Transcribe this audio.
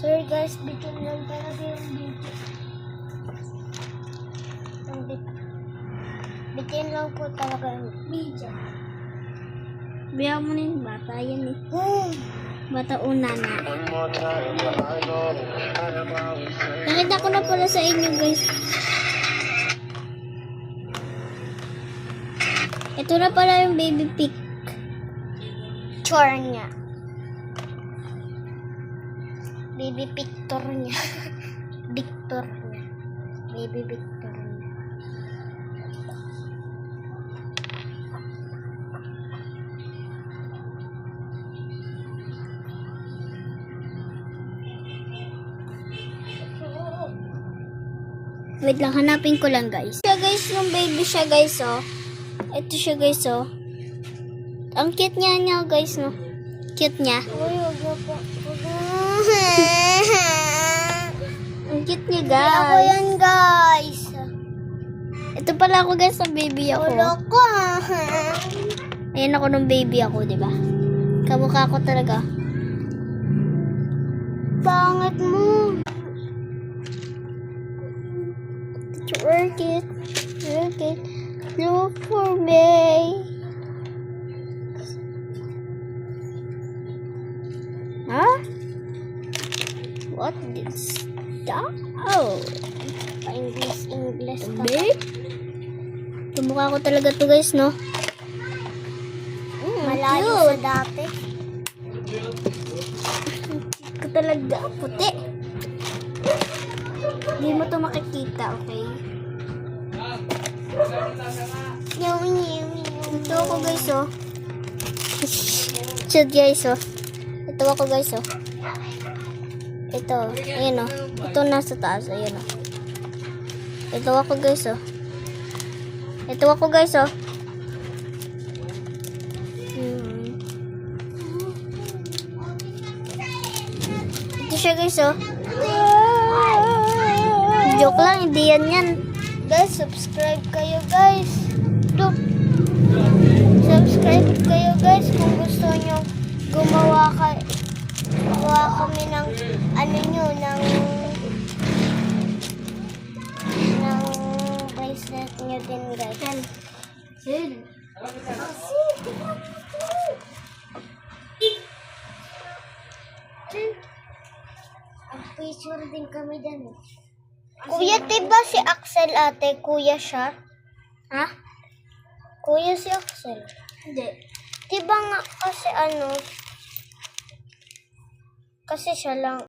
Sorry guys, bitin lang talaga yung video. Bitin lang po talaga yung video. Biya mo na yung bata, yan eh. Bata una na. Nakita ko na pala sa inyo guys. Ito na pala yung baby pig. Chore niya. Baby picture niya. Victor niya. Baby Victor niya. Wait lang, hanapin ko lang guys. Siya guys, yung baby siya guys oh. Ito siya guys oh. Ang cute niya guys no. Cute niya. Uy, wag na po. Ang cute niya Ako guys. yan guys. Ito pala ako guys sa baby ako. Ulo ko. Ayan ako nung baby ako, di ba? Kamukha ko talaga. Pangit mo. Work it. Work it. Look for me. Huh? What is that? Oh. English ka. Babe? Kamukha ko talaga to guys, no? Malayo sa dati. Ko talaga. Puti. Hindi mo to makikita, okay? Ito ako guys, oh. Shoot guys, oh. Ito ako guys, oh. Ito, ayan, oh. Ito nasa taas, ayan, oh. Ito ako guys, oh. Ito ako guys, oh. Ito siya guys, oh. Joke lang, hindi yan. Guys, subscribe kayo guys. Subscribe kayo guys kung gusto nyo gumawa kami ng ng bracelet nyo din guys. Ang picture din kami dyan. Kuya, diba si Axel ate? Kuya siya? Ha? Kuya si Axel. Hindi. Diba nga kasi kasi siya lang